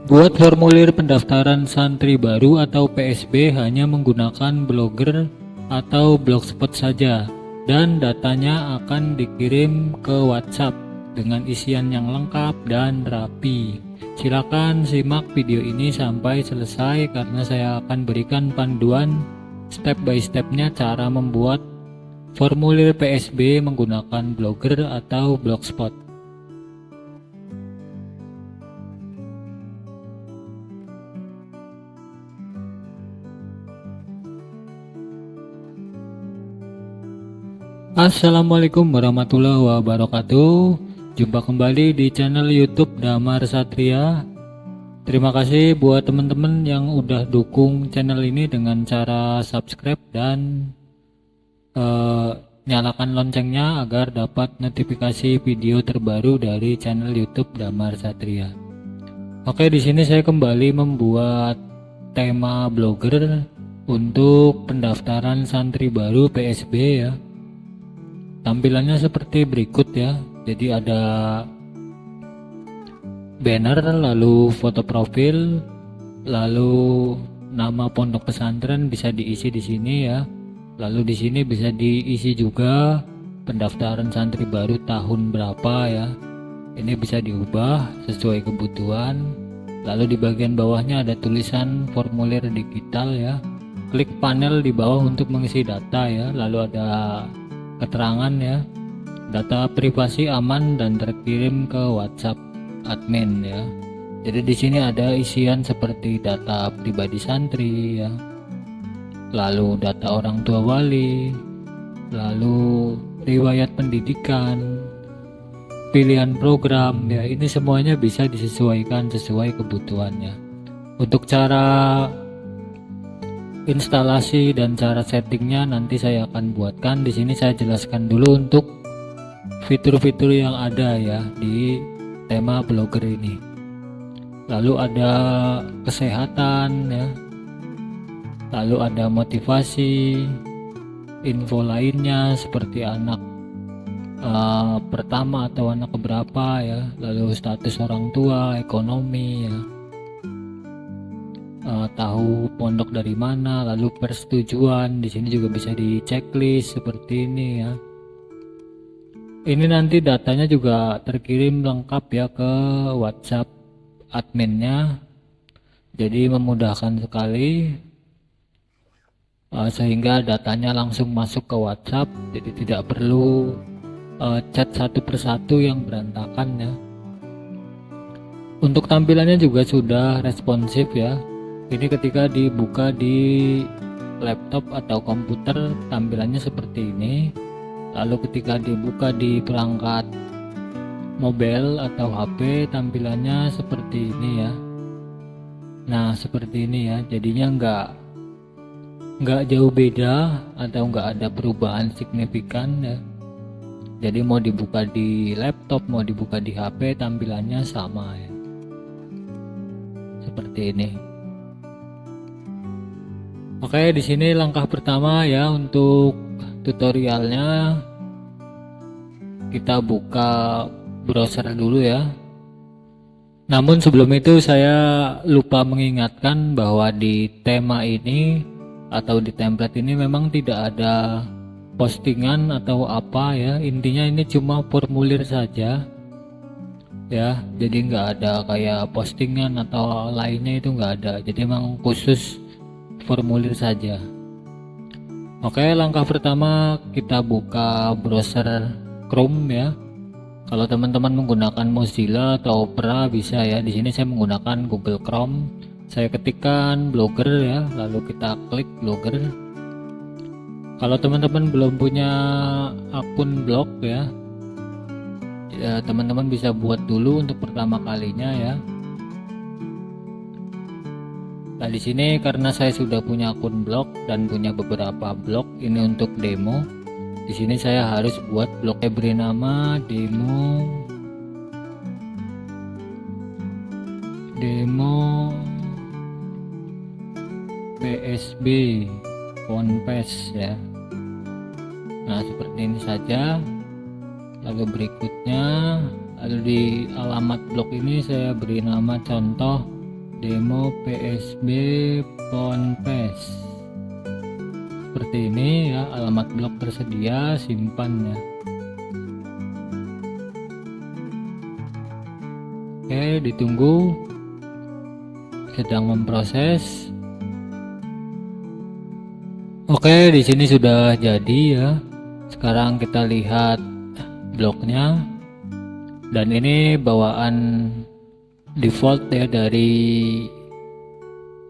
Buat formulir pendaftaran santri baru atau PSB hanya menggunakan Blogger atau Blogspot saja, dan datanya akan dikirim ke WhatsApp dengan isian yang lengkap dan rapi. Silakan simak video ini sampai selesai karena saya akan berikan panduan step by stepnya cara membuat formulir PSB menggunakan Blogger atau Blogspot. Assalamualaikum warahmatullahi wabarakatuh. Jumpa kembali di channel YouTube Damar Satria. Terima kasih buat teman-teman yang udah dukung channel ini dengan cara subscribe dan nyalakan loncengnya agar dapat notifikasi video terbaru dari channel YouTube Damar Satria. Oke, di sini saya kembali membuat tema Blogger untuk pendaftaran santri baru PSB ya. Tampilannya seperti berikut ya. Jadi ada banner, lalu foto profil, lalu nama pondok pesantren bisa diisi di sini ya. Lalu di sini bisa diisi juga pendaftaran santri baru tahun berapa ya. Ini bisa diubah sesuai kebutuhan. Lalu di bagian bawahnya ada tulisan formulir digital ya. Klik panel di bawah untuk mengisi data ya. Lalu ada keterangan ya, data privasi aman dan terkirim ke WhatsApp admin ya. Jadi di sini ada isian seperti data pribadi santri ya, lalu data orang tua wali, lalu riwayat pendidikan, pilihan program ya. Ini semuanya bisa disesuaikan sesuai kebutuhannya. Untuk cara instalasi dan cara settingnya nanti saya akan buatkan. Di sini saya jelaskan dulu untuk fitur-fitur yang ada ya di tema Blogger ini. Lalu ada kesehatan ya, lalu ada motivasi, info lainnya seperti anak pertama atau anak keberapa ya, lalu status orang tua, ekonomi ya, tahu pondok dari mana, lalu persetujuan. Di sini juga bisa di checklist seperti ini ya. Ini nanti datanya juga terkirim lengkap ya ke WhatsApp adminnya, jadi memudahkan sekali sehingga datanya langsung masuk ke WhatsApp, jadi tidak perlu chat satu persatu yang berantakan ya. Untuk tampilannya juga sudah responsif ya. Ini ketika dibuka di laptop atau komputer tampilannya seperti ini. Lalu ketika dibuka di perangkat mobile atau HP tampilannya seperti ini ya. Nah seperti ini ya. Jadinya nggak jauh beda atau nggak ada perubahan signifikan ya. Jadi mau dibuka di laptop mau dibuka di HP tampilannya sama ya. Seperti ini. Oke, di sini langkah pertama ya untuk tutorialnya, kita buka browser dulu ya. Namun sebelum itu saya lupa mengingatkan bahwa di tema ini atau di template ini memang tidak ada postingan atau apa ya. Intinya ini cuma formulir saja ya. Jadi nggak ada kayak postingan atau lainnya, itu nggak ada. Jadi memang khusus formulir saja. Oke, langkah pertama kita buka browser Chrome ya. Kalau teman-teman menggunakan Mozilla atau Opera bisa ya. Di sini saya menggunakan Google Chrome. Saya ketikkan Blogger ya, lalu kita klik Blogger. Kalau teman-teman belum punya akun blog ya, teman-teman bisa buat dulu untuk pertama kalinya ya. Nah di sini karena saya sudah punya akun blog dan punya beberapa blog ini untuk demo. Di sini saya harus buat blog, beri nama demo PSB Ponpes ya. Nah seperti ini saja. Lalu berikutnya, lalu di alamat blog ini saya beri nama contoh demo PSB Ponpes. Seperti ini ya, alamat blog tersedia, simpan ya. Oke, ditunggu, sedang memproses. Oke, di sini sudah jadi ya. Sekarang kita lihat blognya, dan ini bawaan default ya dari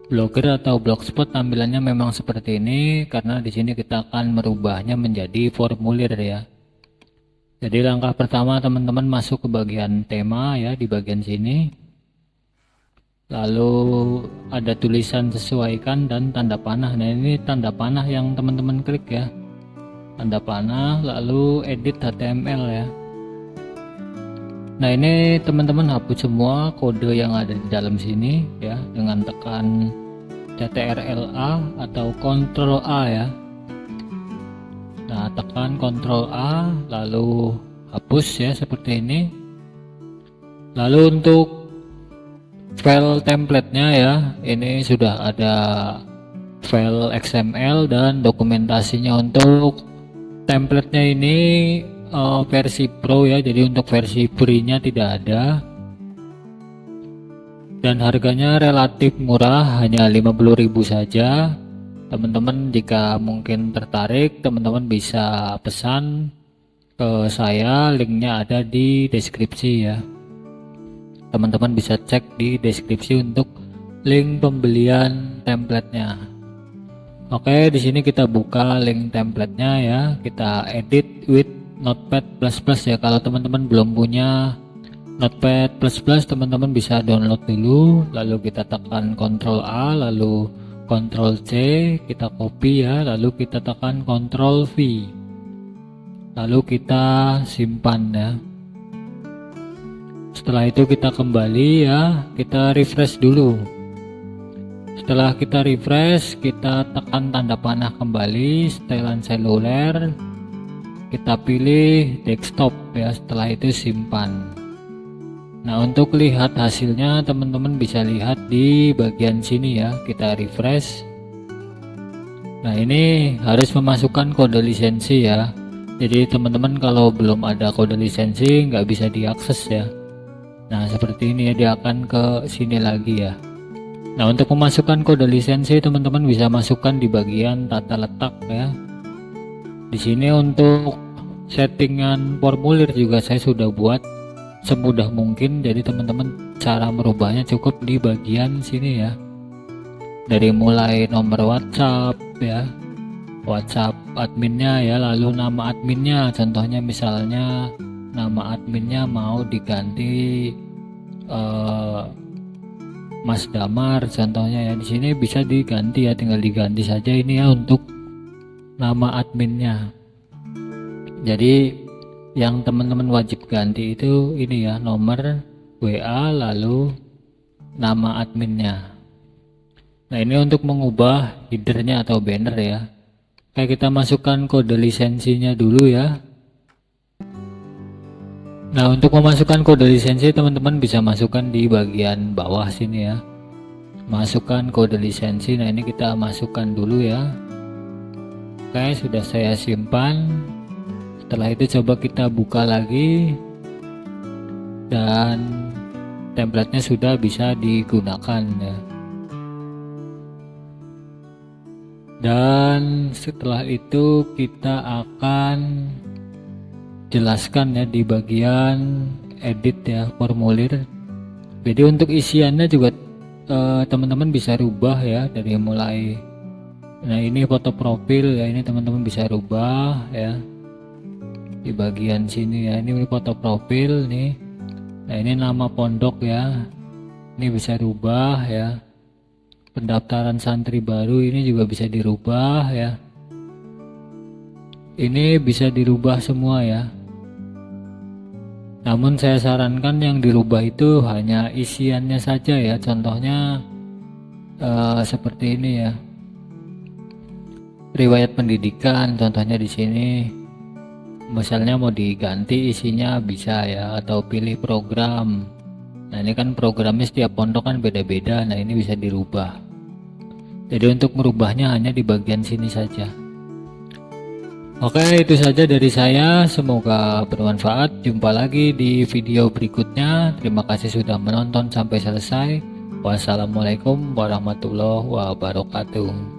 Blogger atau Blogspot. Tampilannya memang seperti ini karena di sini kita akan merubahnya menjadi formulir ya. Jadi langkah pertama teman-teman masuk ke bagian tema ya, di bagian sini. Lalu ada tulisan sesuaikan dan tanda panah. Nah, ini tanda panah yang teman-teman klik ya. Tanda panah, lalu edit HTML ya. Nah, ini teman-teman hapus semua kode yang ada di dalam sini ya dengan tekan CTRL-A atau Ctrl A ya. Nah, tekan Ctrl A lalu hapus ya seperti ini. Lalu untuk file templatenya ya, ini sudah ada file XML dan dokumentasinya. Untuk templatenya ini versi Pro ya, jadi untuk versi free-nya tidak ada, dan harganya relatif murah, hanya 50.000 saja. Teman-teman jika mungkin tertarik, teman-teman bisa pesan ke saya, linknya ada di deskripsi ya. Teman-teman bisa cek di deskripsi untuk link pembelian templatenya. Oke, di sini kita buka link templatenya ya, kita edit with Notepad++ ya. Kalau teman-teman belum punya Notepad++, teman-teman bisa download dulu, lalu kita tekan Ctrl A lalu Ctrl C, kita copy ya, lalu kita tekan Ctrl V, lalu kita simpan ya. Setelah itu kita kembali ya, kita refresh dulu. Setelah kita refresh, kita tekan tanda panah kembali, setelan seluler, kita pilih desktop ya, setelah itu simpan. Nah, untuk lihat hasilnya teman-teman bisa lihat di bagian sini ya, kita refresh. Nah, ini harus memasukkan kode lisensi ya, jadi teman-teman kalau belum ada kode lisensi nggak bisa diakses ya. Nah, seperti ini ya, dia akan ke sini lagi ya. Nah, untuk memasukkan kode lisensi teman-teman bisa masukkan di bagian tata letak ya. Di sini untuk settingan formulir juga saya sudah buat semudah mungkin, jadi teman-teman cara merubahnya cukup di bagian sini ya. Dari mulai nomor WhatsApp ya, WhatsApp adminnya ya, lalu nama adminnya, contohnya misalnya nama adminnya mau diganti Mas Damar contohnya ya, di sini bisa diganti ya, tinggal diganti saja ini ya untuk nama adminnya. Jadi yang teman-teman wajib ganti itu ini ya, nomor WA lalu nama adminnya. Nah, ini untuk mengubah headernya atau banner ya. Kayak kita masukkan kode lisensinya dulu ya. Nah, untuk memasukkan kode lisensi teman-teman bisa masukkan di bagian bawah sini ya. Masukkan kode lisensi. Nah, ini kita masukkan dulu ya. Oke, sudah saya simpan. Setelah itu coba kita buka lagi, dan templatenya sudah bisa digunakan ya. Dan setelah itu kita akan jelaskan ya di bagian edit ya, formulir. Jadi untuk isiannya juga teman-teman bisa rubah ya, dari mulai, nah ini foto profil ya, ini teman-teman bisa rubah ya di bagian sini ya, ini foto profil nih. Nah, ini nama pondok ya, ini bisa rubah ya. Pendaftaran santri baru ini juga bisa dirubah ya, ini bisa dirubah semua ya. Namun saya sarankan yang dirubah itu hanya isiannya saja ya, contohnya seperti ini ya, riwayat pendidikan contohnya di sini. Misalnya mau diganti isinya bisa ya, atau pilih program Nah ini kan programnya setiap pondok kan beda-beda. Nah ini bisa dirubah. Jadi untuk merubahnya hanya di bagian sini saja. Oke, itu saja dari saya. Semoga bermanfaat. Jumpa lagi di video berikutnya. Terima kasih sudah menonton sampai selesai. Wassalamualaikum warahmatullahi wabarakatuh.